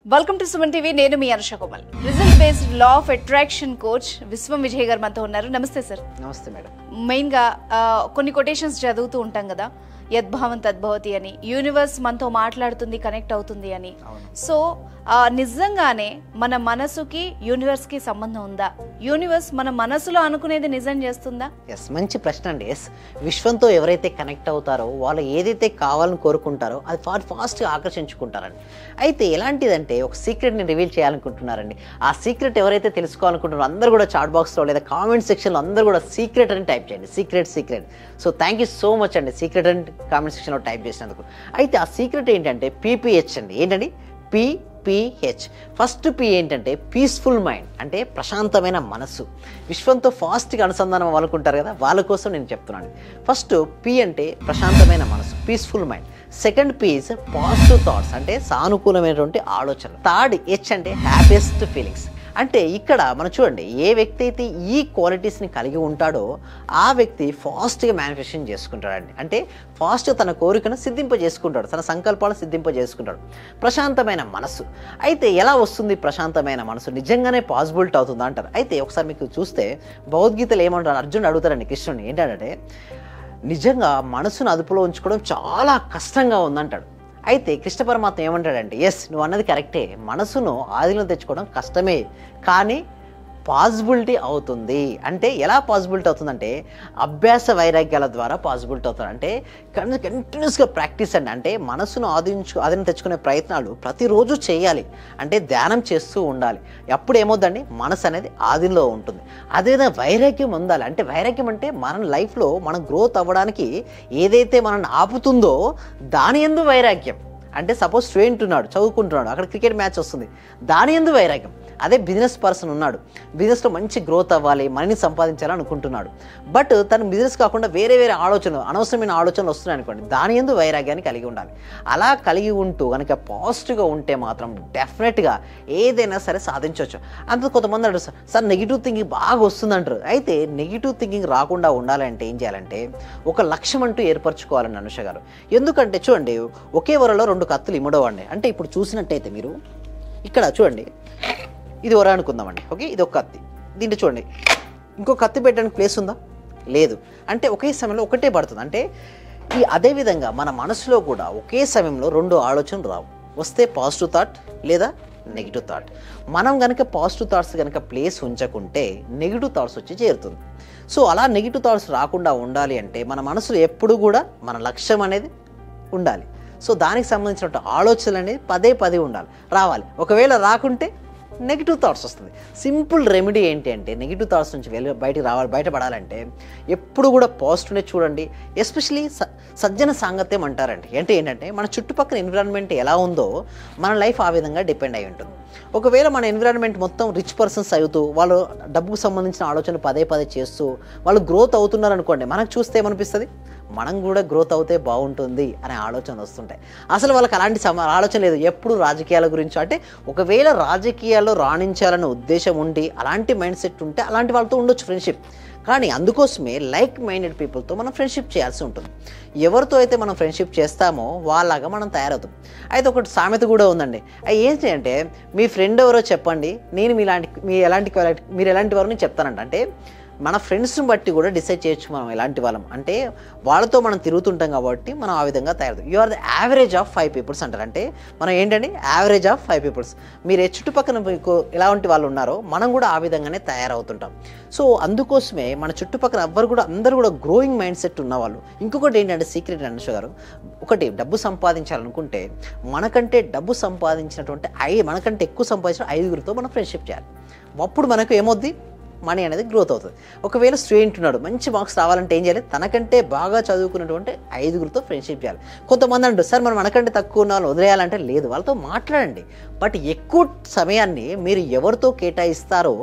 Welcome to Suman TV. నేను మీ Anusha Komal. Result based law of attraction coach Vishwam Vijay గారు మనతో ఉన్నారు. నమస్తే సార్. నమస్తే మేడం. మెయిన్ గా కొన్ని కొటేషన్స్ చదువుతూ ఉంటాం కదా, యద్భావం తద్భవతి అని, యూనివర్స్ మనతో మాట్లాడుతుంది, కనెక్ట్ అవుతుంది అని. సో నిజంగానే మన మనసుకి యూనివర్స్ కి సంబంధం ఉందా? యూనివర్స్ మన మనసులో అనుకునేది నిజం చేస్తుందా? ఎస్, మంచి ప్రశ్న అండి. ఎస్, విశ్వంతో ఎవరైతే కనెక్ట్ అవుతారో వాళ్ళు ఏదైతే కావాలని కోరుకుంటారో అది ఫాస్ట్గా ఆకర్షించుకుంటారండి. అయితే ఎలాంటిదంటే ఒక సీక్రెట్ని రివీల్ చేయాలనుకుంటున్నారండి. ఆ సీక్రెట్ ఎవరైతే తెలుసుకోవాలనుకుంటున్నారో అందరూ కూడా చాట్ బాక్స్లో లేదా కామెంట్ సెక్షన్లో అందరూ కూడా సీక్రెట్ అని టైప్ చేయండి. Secret. So thank you so much అండి సీక్రెట్ అని కామెంట్ సెక్షన్లో టైప్ చేసినందుకు. అయితే ఆ సీక్రెట్ ఏంటంటే పీపీహెచ్ అండి. ఏంటండి? పీపీహెచ్. ఫస్ట్ పీ ఏంటంటే పీస్ఫుల్ మైండ్, అంటే ప్రశాంతమైన మనసు. విశ్వంతో ఫాస్ట్గా అనుసంధానం అవ్వాలనుకుంటారు కదా, వాళ్ళ కోసం నేను చెప్తున్నాను. ఫస్ట్ పీ అంటే ప్రశాంతమైన మనసు, peaceful mind. Second P is positive thoughts, అంటే సానుకూలమైనటువంటి ఆలోచన. థర్డ్ హెచ్ అంటే హ్యాపీయెస్ట్ ఫీలింగ్స్. అంటే ఇక్కడ మనం చూడండి, ఏ వ్యక్తి అయితే ఈ క్వాలిటీస్ని కలిగి ఉంటాడో ఆ వ్యక్తి ఫాస్ట్గా మేనిఫెస్టేషన్ చేసుకుంటాడండి. అంటే ఫాస్ట్గా తన కోరికను సిద్ధింపజేసుకుంటాడు, తన సంకల్పాలను సిద్ధింపజేసుకుంటాడు. ప్రశాంతమైన మనసు. అయితే ఎలా వస్తుంది ప్రశాంతమైన మనసు? నిజంగానే పాసిబిలిటీ అవుతుందా అంటారు. అయితే ఒకసారి మీకు చూస్తే భగవద్గీతలు ఏమంటారు, అర్జునుడు అడుగుతారండి కృష్ణుని, ఏంటంటే నిజంగా మనసును అదుపులో ఉంచుకోవడం చాలా కష్టంగా ఉందంటాడు. అయితే కృష్ణ పరమాత్మ ఏమంటాడంటే, ఎస్ నువ్వు అన్నది కరెక్టే, మనసును ఆధీనంలో తెచ్చుకోవడం కష్టమే, కానీ పాసిబిలిటీ అవుతుంది. అంటే ఎలా పాసిబిలిటీ అవుతుందంటే అభ్యాస వైరాగ్యాల ద్వారా పాసిబిలిటీ అవుతుంది. అంటే కంటిన్యూస్గా ప్రాక్టీస్ అండి. అంటే మనసును ఆధీనం తెచ్చుకునే ప్రయత్నాలు ప్రతిరోజు చేయాలి. అంటే ధ్యానం చేస్తూ ఉండాలి. అప్పుడు ఏమవుతుందండి, మనసు అనేది ఆధీనంలో ఉంటుంది. అదేవిధంగా వైరాగ్యం ఉండాలి. అంటే వైరాగ్యం అంటే మన లైఫ్లో మనం గ్రోత్ అవ్వడానికి ఏదైతే మనల్ని ఆపుతుందో దాని యందు వైరాగ్యం. అంటే సపోజ్ స్టూడెంట్ ఉన్నాడు, చదువుకుంటున్నాడు, అక్కడ క్రికెట్ మ్యాచ్ వస్తుంది, దాని యందు వైరాగ్యం. అదే బిజినెస్ పర్సన్ ఉన్నాడు, బిజినెస్లో మంచి గ్రోత్ అవ్వాలి, మనీని సంపాదించాలని అనుకుంటున్నాడు, బట్ తను బిజినెస్ కాకుండా వేరే ఆలోచనలు, అనవసరమైన ఆలోచనలు వస్తున్నాయి అనుకోండి, దాని యందు వైరాగ్యాన్ని కలిగి ఉండాలి. అలా కలిగి ఉంటూ కనుక పాజిటివ్గా ఉంటే మాత్రం డెఫినెట్గా ఏదైనా సరే సాధించవచ్చు. అంత కొంతమంది అంటారు, సార్ నెగిటివ్ థింకింగ్ బాగా వస్తుందంటారు. అయితే నెగిటివ్ థింకింగ్ రాకుండా ఉండాలంటే ఏం చేయాలంటే ఒక లక్ష్యం అంటూ ఏర్పరచుకోవాలండి అనుష గారు. ఎందుకంటే చూడండి, ఒకే వరలో రెండు కత్తులు ఇమ్మడవండి. అంటే ఇప్పుడు చూసినట్టయితే మీరు ఇక్కడ చూడండి, ఇది వర అనుకుందామండి. ఓకే, ఇది ఒక కత్తి. దీంట్లో చూడండి, ఇంకో కత్తి పెట్టడానికి ప్లేస్ ఉందా? లేదు. అంటే ఒకే సమయంలో ఒకటే పడుతుంది. అంటే అదేవిధంగా మన మనసులో కూడా ఒకే సమయంలో రెండు ఆలోచనలు రావు. వస్తే పాజిటివ్ థాట్ లేదా నెగిటివ్ థాట్. మనం కనుక పాజిటివ్ థాట్స్ కనుక ప్లేస్ ఉంచకుంటే నెగిటివ్ థాట్స్ వచ్చి చేరుతుంది. సో అలా నెగిటివ్ థాట్స్ రాకుండా ఉండాలి అంటే మన మనసులో ఎప్పుడు కూడా మన లక్ష్యం అనేది ఉండాలి. సో దానికి సంబంధించిన ఆలోచనలు అనేది పదే ఉండాలి, రావాలి. ఒకవేళ రాకుంటే నెగిటివ్ థాట్స్ వస్తుంది. సింపుల్ రెమెడీ ఏంటి అంటే నెగిటివ్ థాట్స్ నుంచి బయటపడాలంటే ఎప్పుడు కూడా పాజిటివ్నే చూడండి. ఎస్పెషలీ సజ్జన సాంగత్యం అంటారండి. అంటే ఏంటంటే మన చుట్టుపక్కల ఎన్విరాన్మెంట్ ఎలా ఉందో మన లైఫ్ ఆ విధంగా డిపెండ్ అయి ఉంటుంది. ఒకవేళ మన ఎన్విరాన్మెంట్ మొత్తం రిచ్ పర్సన్స్ అవుతూ వాళ్ళు డబ్బుకు సంబంధించిన ఆలోచనలు పదే చేస్తూ వాళ్ళు గ్రోత్ అవుతున్నారు అనుకోండి, మనకు చూస్తే ఏమనిపిస్తుంది, మనం కూడా గ్రోత్ అవుతే బాగుంటుంది అనే ఆలోచనలు వస్తుంటాయి. అసలు వాళ్ళకి అలాంటి ఆలోచన లేదు, ఎప్పుడు రాజకీయాల గురించి. అంటే ఒకవేళ రాజకీయాల్లో రాణించాలనే ఉద్దేశం ఉండి అలాంటి మైండ్ సెట్ ఉంటే అలాంటి వాళ్ళతో ఉండొచ్చు ఫ్రెండ్షిప్. కానీ అందుకోసమే లైక్ మైండెడ్ పీపుల్తో మనం ఫ్రెండ్షిప్ చేయాల్సి ఉంటుంది. ఎవరితో అయితే మనం ఫ్రెండ్షిప్ చేస్తామో వాళ్ళలాగా మనం తయారవుతాం. అయితే ఒకటి సామెత కూడా ఉందండి. ఏంటి అంటే మీ ఫ్రెండ్ ఎవరో చెప్పండి, నేను మీరు ఎలాంటి వారో నేను చెప్తానంట. అంటే మన ఫ్రెండ్స్ని బట్టి కూడా డిసైడ్ చేయొచ్చు మనం ఎలాంటి వాళ్ళం. అంటే వాళ్ళతో మనం తిరుగుతుంటాం కాబట్టి మనం ఆ విధంగా తయారవుతాం. You are the average of 5 peoples అంటారు. అంటే మనం ఏంటండి, యావరేజ్ ఆఫ్ 5 పీపుల్స్. మీరు చుట్టుపక్కల మీకు ఎలాంటి వాళ్ళు ఉన్నారో మనం కూడా ఆ విధంగానే తయారవుతుంటాం. సో అందుకోసమే మన చుట్టుపక్కల అందరూ కూడా గ్రోయింగ్ మైండ్ సెట్ ఉన్నవాళ్ళు. ఇంకొకటి ఏంటంటే సీక్రెట్ అనుష గారు, ఒకటి డబ్బు సంపాదించాలనుకుంటే మనకంటే ఎక్కువ సంపాదించిన 5గురితో మనం ఫ్రెండ్షిప్ చేయాలి. అప్పుడు మనకు ఏమవుద్ది, మనీ అనేది గ్రోత్ అవుతుంది. ఒకవేళ స్టూడెంట్ ఉన్నాడు, మంచి మార్క్స్ రావాలంటే ఏం చేయాలి, తనకంటే బాగా చదువుకున్నటువంటి 5గురితో ఫ్రెండ్షిప్ చేయాలి. కొంతమంది అంటారు, సార్ మనం మనకంటే తక్కువ ఉన్న వాళ్ళని వదిలేయాలంటే లేదు, వాళ్ళతో మాట్లాడండి. బట్ ఎక్కువ సమయాన్ని మీరు ఎవరితో కేటాయిస్తారో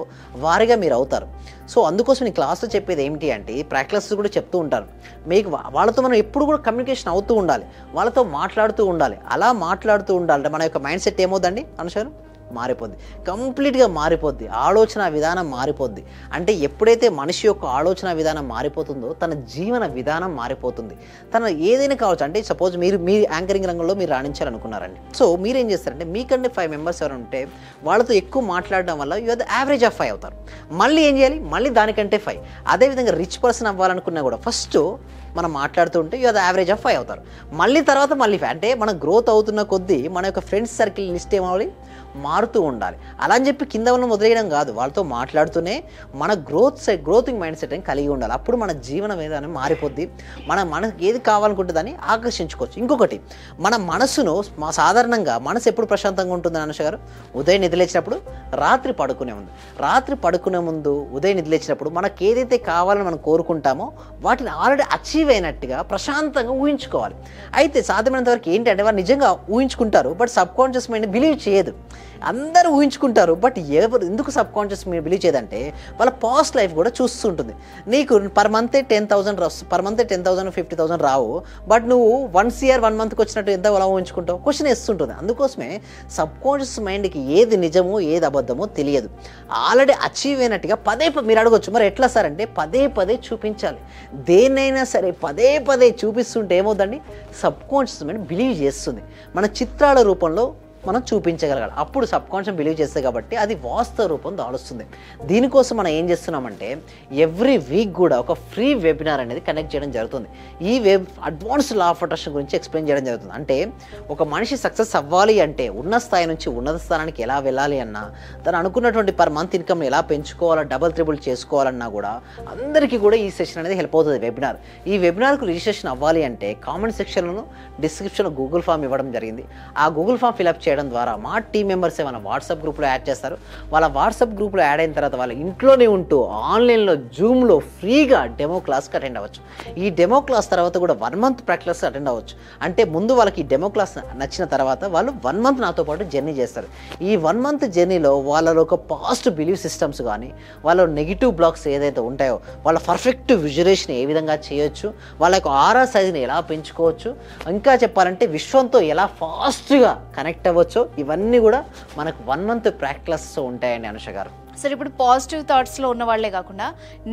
వారిగా మీరు అవుతారు. సో అందుకోసం నేను క్లాస్లో చెప్పేది ఏమిటి అంటే, ప్రాక్టీస్ కూడా చెప్తూ ఉంటాను మీకు, వాళ్ళతో మనం ఎప్పుడు కూడా కమ్యూనికేషన్ అవుతూ ఉండాలి, వాళ్ళతో మాట్లాడుతూ ఉండాలి. అలా మాట్లాడుతూ ఉండాలంటే మన యొక్క మైండ్ సెట్ ఏమవుతుందండి అనుషారు, మారిపోద్ది, కంప్లీట్గా మారిపోద్ది. ఆలోచన విధానం మారిపోద్ది. అంటే ఎప్పుడైతే మనిషి యొక్క ఆలోచన విధానం మారిపోతుందో తన జీవన విధానం మారిపోతుంది. తన ఏదైనా కావచ్చు. అంటే సపోజ్ మీ యాంకరింగ్ రంగంలో మీరు రాణించాలనుకున్నారండి. సో మీరేం చేస్తారంటే మీకంటే 5 మెంబర్స్ ఎవరు ఉంటే వాళ్ళతో ఎక్కువ మాట్లాడడం వల్ల you are the average of 5 అవుతారు. మళ్ళీ ఏం చేయాలి, మళ్ళీ దానికంటే 5. అదేవిధంగా రిచ్ పర్సన్ అవ్వాలనుకున్నా కూడా ఫస్ట్ మనం మాట్లాడుతూ ఉంటే you are the average of 5 అవుతారు. మళ్ళీ తర్వాత మళ్ళీ 5. అంటే మనం గ్రోత్ అవుతున్న కొద్దీ మన యొక్క ఫ్రెండ్స్ సర్కిల్ లిస్ట్ ఏమవ్వాలి, మారుతూ ఉండాలి. అలా అని చెప్పి కింద ఉన్న వదిలేయడం కాదు, వాళ్ళతో మాట్లాడుతూనే మన గ్రోతింగ్ మైండ్ సెట్ కలిగి ఉండాలి. అప్పుడు మన జీవన విధానం మారిపోద్ది. మనకి ఏది కావాలనుకుంటే దాన్ని ఆకర్షించుకోవచ్చు. ఇంకొకటి, మన మనసును సాధారణంగా మనసు ఎప్పుడు ప్రశాంతంగా ఉంటుంది అనుష గారు? ఉదయం నిద్రలేచినప్పుడు, రాత్రి పడుకునే ముందు ఉదయం నిద్రలేచినప్పుడు మనకి ఏదైతే కావాలని మనం కోరుకుంటామో వాటిని ఆల్రెడీ అచీవ్ అయినట్టుగా ప్రశాంతంగా ఊహించుకోవాలి. అయితే సాధ్యమైనంత వరకు ఏంటంటే వారు నిజంగా ఊహించుకుంటారు, but subconscious mind believe చేయదు. అందరూ ఊహించుకుంటారు, బట్ ఎందుకు సబ్ కాన్షియస్ మైండ్ బిలీవ్ చేయదంటే వాళ్ళ పాస్ట్ లైఫ్ కూడా చూస్తుంటుంది. నీకు పర్ మంతే 10,000 50,000 రావు, బట్ నువ్వు 1 year 1 monthకి వచ్చినట్టు ఎంత అలా ఊహించుకుంటావు? క్వశ్చన్ వేస్తుంటుంది. అందుకోసమే సబ్ కాన్షియస్ మైండ్కి ఏది నిజమో ఏది అబద్ధమో తెలియదు. ఆల్రెడీ అచీవ్ అయినట్టుగా మీరు అడగొచ్చు, మరి ఎట్లా సార్ అంటే పదే చూపించాలి. దేన్నైనా సరే పదే చూపిస్తుంటే ఏమవుతుందండి, సబ్ కాన్షియస్ మైండ్ బిలీవ్ చేస్తుంది. మన చిత్రాల రూపంలో మనం చూపించగలగాలి. అప్పుడు సబ్ కాన్షియస్ బిలీవ్ చేస్తే కాబట్టి అది వాస్తవ రూపం దాలుస్తుంది. దీనికోసం మనం ఏం చేస్తున్నామంటే ఎవ్రీ వీక్ కూడా ఒక ఫ్రీ వెబినార్ అనేది కండక్ట్ చేయడం జరుగుతుంది. ఈ అడ్వాన్స్డ్ లా ఆఫ్ అట్రాక్షన్ గురించి ఎక్స్ప్లెయిన్ చేయడం జరుగుతుంది. అంటే ఒక మనిషి సక్సెస్ అవ్వాలి అంటే ఉన్న స్థాయి నుంచి ఉన్నత స్థానానికి ఎలా వెళ్ళాలి అన్నా, తను అనుకున్నటువంటి పర్ మంత్ ఇన్కమ్ని ఎలా పెంచుకోవాలా, డబుల్ ట్రిబుల్ చేసుకోవాలన్నా కూడా అందరికీ కూడా ఈ సెషన్ అనేది హెల్ప్ అవుతుంది. వెబినార్, ఈ వెబినార్కు రిజిస్ట్రేషన్ అవ్వాలి అంటే కామెంట్ సెక్షన్లో డిస్క్రిప్షన్లో గూగుల్ ఫామ్ ఇవ్వడం జరిగింది. ఆ గూగుల్ ఫామ్ ఫిల్అప్ చేయడం ద్వారా మా టీం మెంబర్స్ ఏమైనా వాట్సాప్ గ్రూప్లో యాడ్ చేస్తారు. వాళ్ళ వాట్సాప్ గ్రూప్లో యాడ్ అయిన తర్వాత వాళ్ళ ఇంట్లోనే ఉంటూ ఆన్లైన్లో జూమ్లో ఫ్రీగా డెమో క్లాస్కి అటెండ్ అవ్వచ్చు. ఈ డెమో క్లాస్ తర్వాత కూడా 1 month ప్రాక్టీస్ అటెండ్ అవ్వచ్చు. అంటే ముందు వాళ్ళకి ఈ డెమో క్లాస్ నచ్చిన తర్వాత వాళ్ళు 1 month నాతో పాటు జర్నీ చేస్తారు. ఈ 1 month జర్నీలో వాళ్ళలో ఒక పాజిటివ్ బిలీవ్ సిస్టమ్స్ కానీ, వాళ్ళ నెగిటివ్ బ్లాక్స్ ఏదైతే ఉంటాయో వాళ్ళ పర్ఫెక్ట్ విజువలైజేషన్ ఏ విధంగా చేయొచ్చు, వాళ్ళ యొక్క ఆరా సైజ్ని ఎలా పెంచుకోవచ్చు, ఇంకా చెప్పాలంటే విశ్వంతో ఎలా ఫాస్ట్గా కనెక్ట్ అవ్వచ్చు, ఇవన్నీ కూడా మనకు 1 month ప్రాక్టీస్ ఉంటాయండి అనుష గారు. సరే, ఇప్పుడు పాజిటివ్ థాట్స్లో ఉన్న వాళ్ళే కాకుండా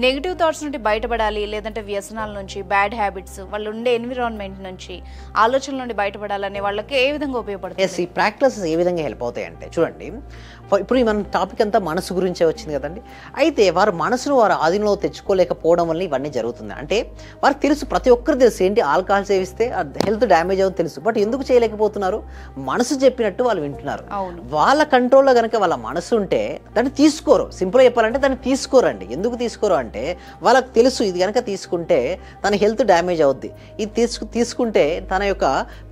నెగిటివ్ థాట్స్ నుండి బయటపడాలి, లేదంటే వ్యసనాల నుంచి, బ్యాడ్ హ్యాబిట్స్, వాళ్ళు ఉండే ఎన్విరాన్మెంట్ నుంచి, ఆలోచనల నుండి బయటపడాలనే వాళ్ళకి ఏ విధంగా ఉపయోగపడుతుంది? ఈ ప్రాక్టీసెస్ ఏ విధంగా హెల్ప్ అవుతాయంటే చూడండి, ఇప్పుడు మన టాపిక్ అంతా మనసు గురించే వచ్చింది కదండి. అయితే వారు మనసును వారు ఆధీనంలో తెచ్చుకోలేకపోవడం వల్ల ఇవన్నీ జరుగుతుంది. అంటే వారికి తెలుసు, ప్రతి ఒక్కరు తెలుసు ఏంటి, ఆల్కహాల్ సేవిస్తే హెల్త్ డ్యామేజ్ అవుతుంది తెలుసు, బట్ ఎందుకు చేయలేకపోతున్నారు? మనసు చెప్పినట్టు వాళ్ళు వింటున్నారు. వాళ్ళ కంట్రోల్లో కనుక వాళ్ళ మనసు ఉంటే దాన్ని తీసుకోరు. సింపుల్గా చెప్పాలంటే దాన్ని తీసుకోరండి. ఎందుకు తీసుకోరు అంటే వాళ్ళకి తెలుసు ఇది కనుక తీసుకుంటే తన హెల్త్ డ్యామేజ్ అవుద్ది, ఇది తీసుకుంటే తన యొక్క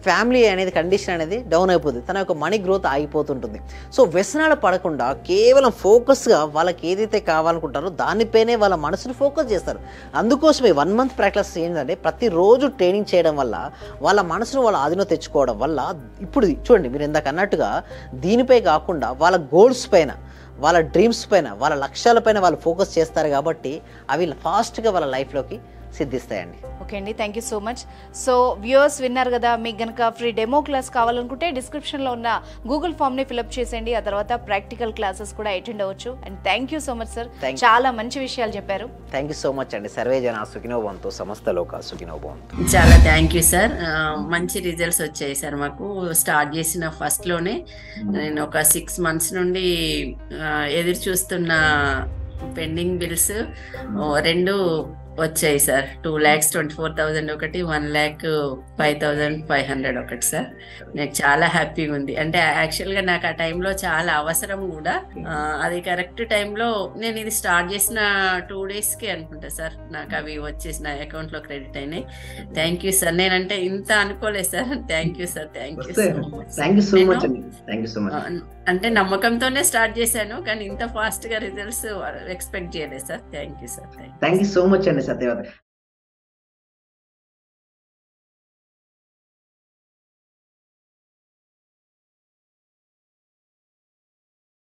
ఫ్యామిలీ అనేది కండిషన్ అనేది డౌన్ అయిపోతుంది, తన యొక్క మనీ గ్రోత్ ఆగిపోతుంటుంది. సో వ్యసనాలు పడకుండా కేవలం ఫోకస్గా వాళ్ళకి ఏదైతే కావాలనుకుంటారో దానిపైనే వాళ్ళ మనసును ఫోకస్ చేస్తారు. అందుకోసమే 1 month ప్రాక్టీస్ ఏంటంటే ప్రతిరోజు ట్రైనింగ్ చేయడం వల్ల వాళ్ళ మనసును వాళ్ళ ఆధీనంలో తెచ్చుకోవడం వల్ల, ఇప్పుడు చూడండి మీరు ఇందాక అన్నట్టుగా దీనిపై కాకుండా వాళ్ళ గోల్స్ పైన, వాళ్ళ డ్రీమ్స్ పైన, వాళ్ళ లక్ష్యాలపైన వాళ్ళు ఫోకస్ చేస్తారు కాబట్టి అవి ఫాస్ట్గా వాళ్ళ లైఫ్లోకి సిద్ధిస్తాయండి. ఓకే అండి, thank you so much. So viewers విన్నారు కదా, మీకు కనుక ఫ్రీ డెమో క్లాస్ కావాలనుకుంటే డిస్క్రిప్షన్లో ఉన్న గూగుల్ ఫామ్ని ఫిల్అప్ చేసేయండి. ఆ తర్వాత ప్రాక్టికల్ క్లాసెస్ కూడా అటెండ్ అవ్వచ్చు. And thank you so much sir, చాలా మంచి విషయాలు చెప్పారు. థ్యాంక్ యూ సో మచ్ అండి. సర్వే జన సుఖినో భవంతు, సమస్త లోకా సుఖినో భవంతు. చాలా థ్యాంక్ యూ సార్. మంచి రిజల్ట్స్ వచ్చాయి సార్. మాకు స్టార్ట్ చేసిన ఫస్ట్లోనే నేను ఒక 6 months నుండి ఎదురు చూస్తున్న పెండింగ్ బిల్స్ 2 వచ్చాయి సార్. 2,24,000 ఒకటి, 1,05,500 ఒకటి సార్. నాకు చాలా హ్యాపీగా ఉంది. అంటే యాక్చువల్గా నాకు ఆ టైంలో చాలా అవసరం కూడా. అది కరెక్ట్ టైంలో నేను ఇది స్టార్ట్ చేసిన 2 daysకి అనుకుంటా సార్ నాకు అవి వచ్చేసి నా అకౌంట్లో క్రెడిట్ అయినాయి. Thank you sir. నేనంటే ఇంత అనుకోలేదు sir. Thank you sir. Thank you so much. అంటే నమ్మకంతోనే స్టార్ట్ చేశాను, కానీ ఇంత ఫాస్ట్గా రిజల్ట్స్ ఎక్స్పెక్ట్ చేయలేదు sir. Thank you sir. Thank you so much అండి సత్యవతి.